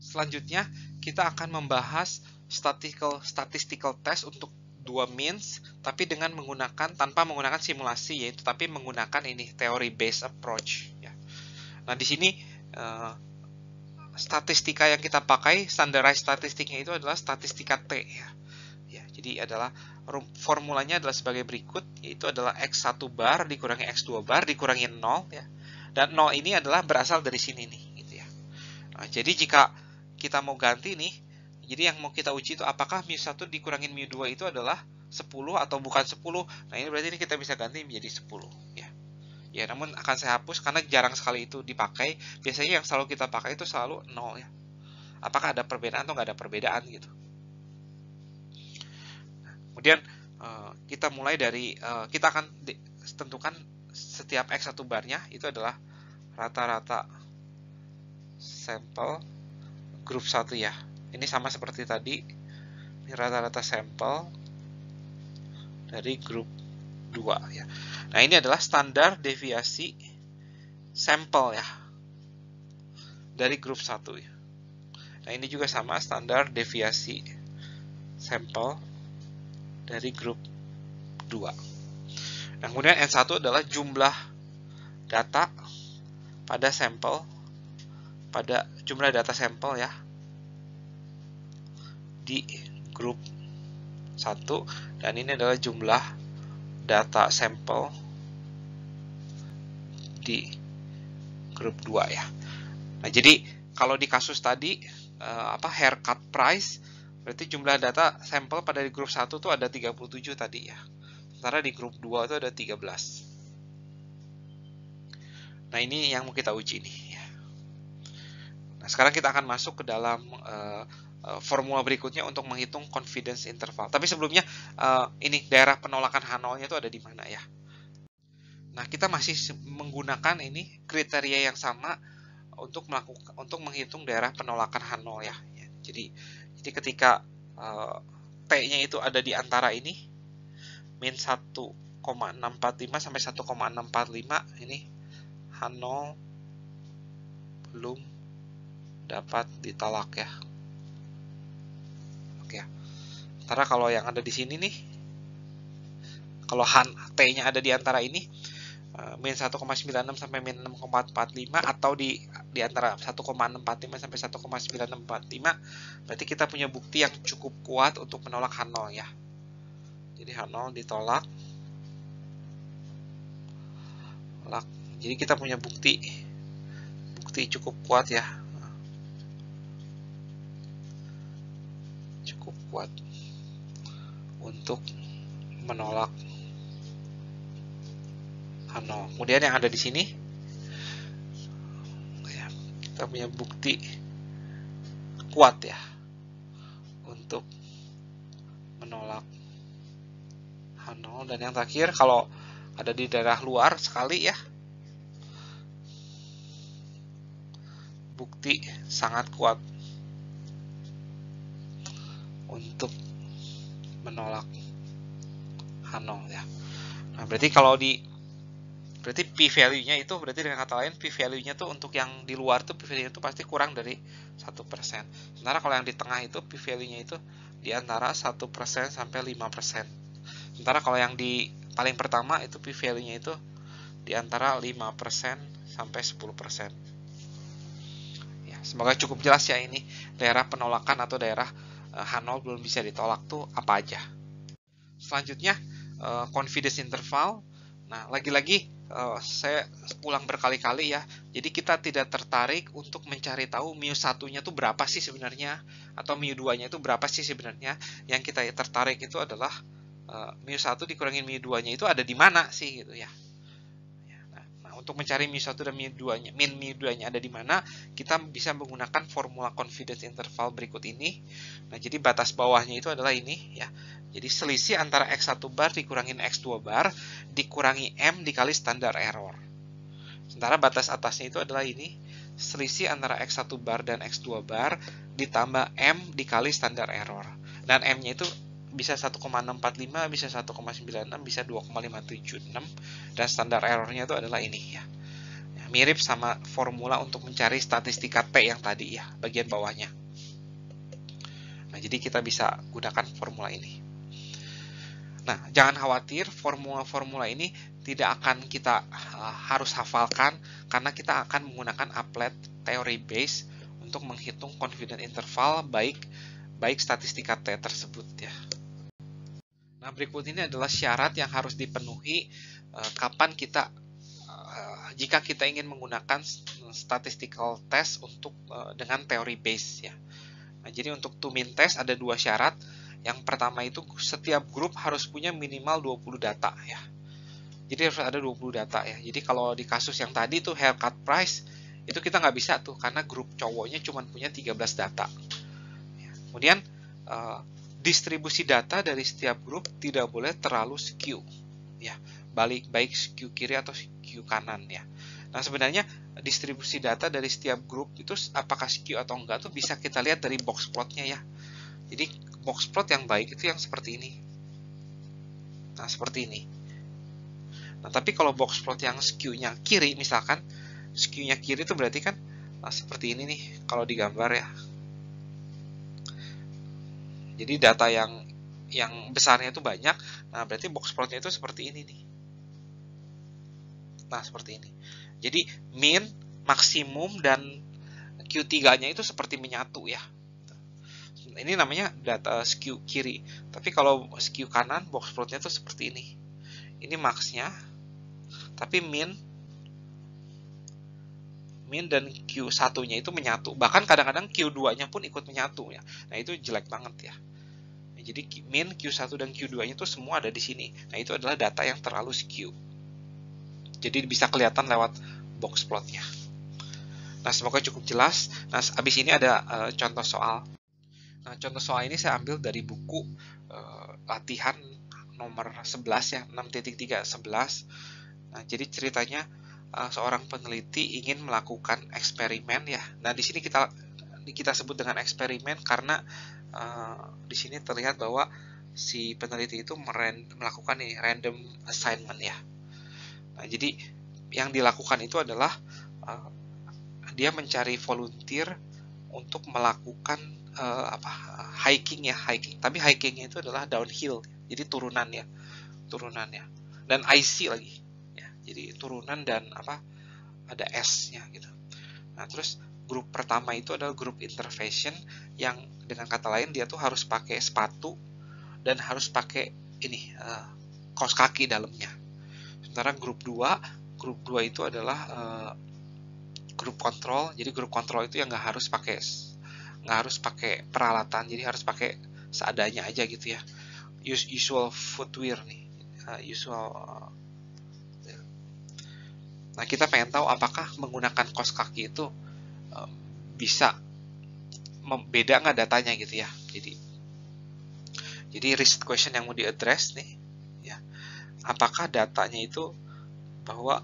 Selanjutnya, kita akan membahas statistical test untuk dua means, tapi tanpa menggunakan simulasi, yaitu tapi menggunakan ini theory based approach. Ya. Nah, di sini statistika yang kita pakai, standardized statistiknya itu adalah statistika T. Ya, jadi adalah formulanya adalah sebagai berikut, yaitu adalah X1 bar dikurangi X2 bar dikurangi 0. Ya. Dan 0 ini adalah berasal dari sini nih. Gitu ya. Nah, jadi jika kita mau ganti nih, jadi yang mau kita uji itu apakah mu1 dikurangin mu2 itu adalah 10 atau bukan 10. Nah, ini berarti ini kita bisa ganti menjadi 10. Ya. Ya, namun akan saya hapus karena jarang sekali itu dipakai. Biasanya yang selalu kita pakai itu selalu 0 ya. Apakah ada perbedaan atau nggak ada perbedaan gitu. Nah, kemudian kita mulai dari kita akan tentukan setiap X1 barnya itu adalah rata-rata sampel grup 1 ya. Ini sama seperti tadi. Ini rata-rata sampel dari grup 2 ya. Nah, ini adalah standar deviasi sampel ya dari grup 1 ya. Nah, ini juga sama standar deviasi sampel dari grup 2. Nah, kemudian N1 adalah jumlah data pada jumlah data sampel ya di grup 1, dan ini adalah jumlah data sampel di grup 2 ya. Nah, jadi kalau di kasus tadi haircut price, berarti jumlah data sampel pada di grup 1 tuh ada 37 tadi ya. Sementara di grup 2 itu ada 13. Nah, ini yang mau kita uji nih ya. Nah, sekarang kita akan masuk ke dalam formula berikutnya untuk menghitung confidence interval. Tapi sebelumnya ini daerah penolakan H0-nya itu ada di mana ya? Nah, kita masih menggunakan ini kriteria yang sama untuk menghitung daerah penolakan H0 ya. Jadi ketika T-nya itu ada di antara ini min 1,645 sampai 1,645, ini H0 belum dapat ditolak ya. Oke. Sementara kalau yang ada di sini nih, kalau T-nya ada di antara ini min 1,96 sampai min 6,45 atau di antara 1,645 sampai 1,9645, berarti kita punya bukti yang cukup kuat untuk menolak H0 ya. Jadi H0 ditolak. Jadi kita punya bukti cukup kuat ya. Cukup kuat untuk menolak H0. Kemudian yang ada di sini kita punya bukti kuat ya untuk menolak H0. Dan yang terakhir, kalau ada di daerah luar sekali ya, bukti sangat kuat untuk menolak H0 ya. Nah, berarti berarti p-value-nya itu, berarti dengan kata lain p-value-nya tuh untuk yang di luar tuh p-value-nya itu pasti kurang dari 1%. Sementara kalau yang di tengah itu p-value-nya itu di antara 1% sampai 5%. Sementara kalau yang di paling pertama itu p-value-nya itu di antara 5% sampai 10%. Ya, semoga cukup jelas ya ini daerah penolakan atau daerah H0 belum bisa ditolak tuh apa aja. Selanjutnya confidence interval. Nah, lagi-lagi saya ulang berkali-kali ya. Jadi kita tidak tertarik untuk mencari tahu mu1-nya tuh berapa sih sebenarnya, atau mu2-nya itu berapa sih sebenarnya. Yang kita tertarik itu adalah mu1 dikurangin mu2-nya itu ada di mana sih gitu ya. Nah, untuk mencari mu1 dan mu2-nya, min mu2-nya ada di mana, kita bisa menggunakan formula confidence interval berikut ini. Nah, jadi batas bawahnya itu adalah ini ya. Jadi selisih antara X1 bar dikurangin X2 bar dikurangi M dikali standar error. Sementara batas atasnya itu adalah ini, selisih antara X1 bar dan X2 bar ditambah M dikali standar error. Dan M-nya itu bisa 1,645, bisa 1,96, bisa 2,576, dan standar errornya itu adalah ini ya. mirip sama formula untuk mencari statistika T yang tadi ya, bagian bawahnya. Nah, jadi kita bisa gunakan formula ini. Nah, jangan khawatir, formula-formula ini tidak akan kita harus hafalkan, karena kita akan menggunakan applet theory base untuk menghitung confidence interval baik statistika T tersebut ya. Nah, berikut ini adalah syarat yang harus dipenuhi kapan kita jika kita ingin menggunakan statistical test untuk dengan theory base ya. Nah, jadi untuk two-min test ada dua syarat. Yang pertama itu setiap grup harus punya minimal 20 data ya. Jadi harus ada 20 data ya. Jadi kalau di kasus yang tadi tuh haircut price, itu kita nggak bisa tuh karena grup cowoknya cuma punya 13 data. Kemudian distribusi data dari setiap grup tidak boleh terlalu skew ya. Baik skew kiri atau skew kanan ya. Nah, sebenarnya distribusi data dari setiap grup itu apakah skew atau enggak tuh bisa kita lihat dari box plotnya ya. Jadi box plot yang baik itu yang seperti ini. Nah, seperti ini. Nah, tapi kalau box plot yang skew-nya kiri, misalkan skew-nya kiri itu berarti kan seperti ini nih kalau digambar ya. Jadi data yang besarnya itu banyak. Nah, berarti box plotnya itu seperti ini nih. Nah, seperti ini. Jadi min, maksimum, dan Q3-nya itu seperti menyatu ya. Ini namanya data skew kiri. Tapi kalau skew kanan, box plotnya itu seperti ini. Ini max-nya. Tapi min dan Q1-nya itu menyatu. Bahkan kadang-kadang Q2-nya pun ikut menyatu ya. Nah, itu jelek banget ya. Jadi min, Q1 dan Q2-nya itu semua ada di sini. Nah, itu adalah data yang terlalu skew. Jadi bisa kelihatan lewat box plotnya. Nah, semoga cukup jelas. Nah, habis ini ada contoh soal. Nah, contoh soal ini saya ambil dari buku latihan nomor 11 ya, 6.3.11. Nah, jadi ceritanya seorang peneliti ingin melakukan eksperimen ya. Nah, di sini kita sebut dengan eksperimen karena di sini terlihat bahwa si peneliti itu melakukan random assignment ya. Nah, jadi yang dilakukan itu adalah dia mencari volunteer untuk melakukan hiking. Tapi hikingnya itu adalah downhill, jadi turunan ya, dan icy lagi ya, jadi turunan dan ada esnya gitu. Nah, terus grup pertama itu adalah grup intervention yang dengan kata lain dia tuh harus pakai sepatu dan harus pakai ini kaos kaki dalamnya. Sementara grup 2 itu adalah grup kontrol. Jadi grup kontrol itu yang nggak harus pakai peralatan, jadi harus pakai seadanya aja gitu ya. Usual footwear nih, Nah, kita pengen tahu apakah menggunakan kaos kaki itu bisa beda nggak datanya gitu ya. Jadi risk question yang mau di-address nih ya, apakah datanya itu bahwa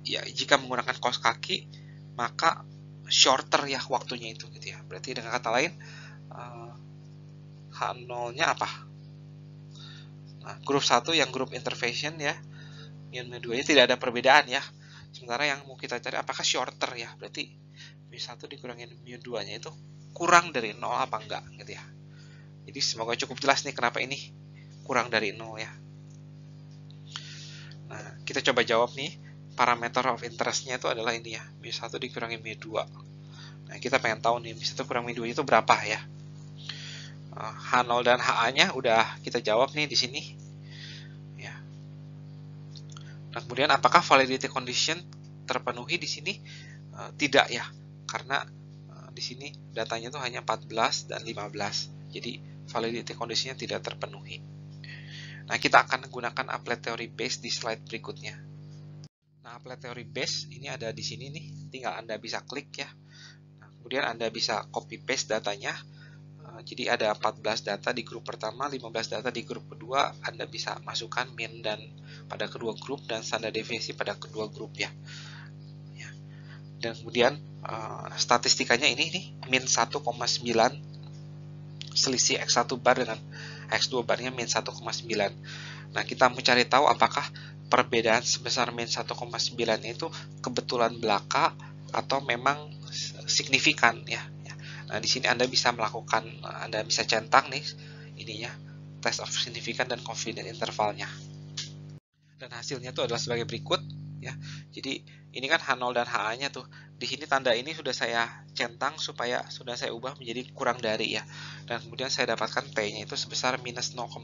ya jika menggunakan kaos kaki maka shorter ya waktunya itu gitu ya. Berarti dengan kata lain H0-nya apa? Nah, grup 1 yang grup intervention ya, yang kedua tidak ada perbedaan ya. Sementara yang mau kita cari apakah shorter ya, berarti mu1 dikurangin mu2-nya itu kurang dari 0 apa enggak gitu ya. Jadi semoga cukup jelas nih kenapa ini kurang dari 0 ya. Nah, kita coba jawab nih. Parameter of interest-nya itu adalah ini ya, mu1 dikurangi mu2. Nah, kita pengen tahu nih mu1 kurang mu2 itu berapa ya. H0 dan HA-nya udah kita jawab nih di sini. Ya. Nah, kemudian apakah validity condition terpenuhi di sini? Tidak ya, karena di sini datanya itu hanya 14 dan 15. Jadi validity condition-nya tidak terpenuhi. Nah, kita akan gunakan applet theory base di slide berikutnya. Nah, applet theory base ini ada di sini nih, tinggal Anda bisa klik ya. Nah, kemudian Anda bisa copy paste datanya. Jadi ada 14 data di grup pertama, 15 data di grup kedua. Anda bisa masukkan min dan pada kedua grup dan standar deviasi pada kedua grup ya. Dan kemudian statistikanya ini nih, min 1,9, selisih X1 bar dengan X2 barnya min 1,9. Nah, kita mencari tahu apakah perbedaan sebesar min 1,9 itu kebetulan belaka atau memang signifikan ya. Nah, di sini Anda bisa melakukan, Anda bisa centang nih ininya, test of significance dan confidence intervalnya. Dan hasilnya itu adalah sebagai berikut ya. Jadi ini kan H0 dan HA-nya tuh. Di sini tanda ini sudah saya centang supaya sudah saya ubah menjadi kurang dari ya. Dan kemudian saya dapatkan T-nya itu sebesar minus 0,49.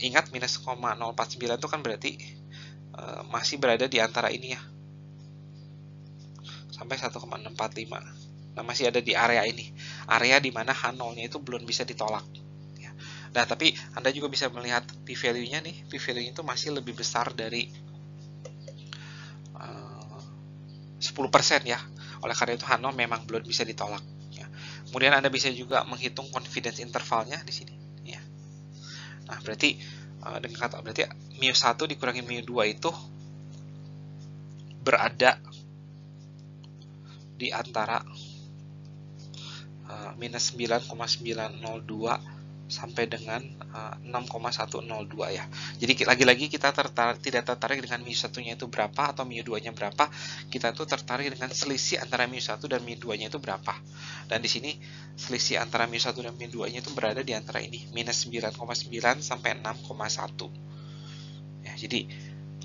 Ingat minus 0,049 itu kan berarti masih berada di antara ini ya. Sampai 1,645. Nah, masih ada di area ini. Area di mana H0-nya itu belum bisa ditolak. Ya. Nah, tapi Anda juga bisa melihat p-value-nya nih. P-value-nya itu masih lebih besar dari 10% ya. Oleh karena itu H0 memang belum bisa ditolak. Ya. Kemudian Anda bisa juga menghitung confidence intervalnya di sini. Ya. Nah, berarti dengan kata berarti mu1 dikurangi mu2 itu berada di antara minus 9,902 sampai dengan 6,102 ya. Jadi lagi-lagi kita tidak tertarik dengan mu1-nya itu berapa atau mu2-nya berapa. Kita tuh tertarik dengan selisih antara mu1 dan mu2-nya itu berapa. Dan di sini selisih antara mu1 dan mu2-nya itu berada di antara ini, minus 9,9 sampai 6,1. Ya, jadi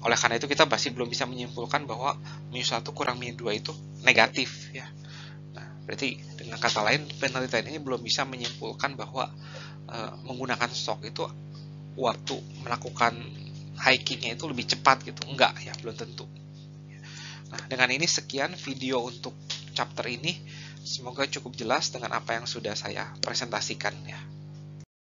oleh karena itu kita masih belum bisa menyimpulkan bahwa mu1 kurang mu2 itu negatif ya. Berarti dengan kata lain penelitian ini belum bisa menyimpulkan bahwa menggunakan stok itu waktu melakukan hikingnya itu lebih cepat gitu. Enggak ya, belum tentu. Nah, dengan ini sekian video untuk chapter ini. Semoga cukup jelas dengan apa yang sudah saya presentasikan ya.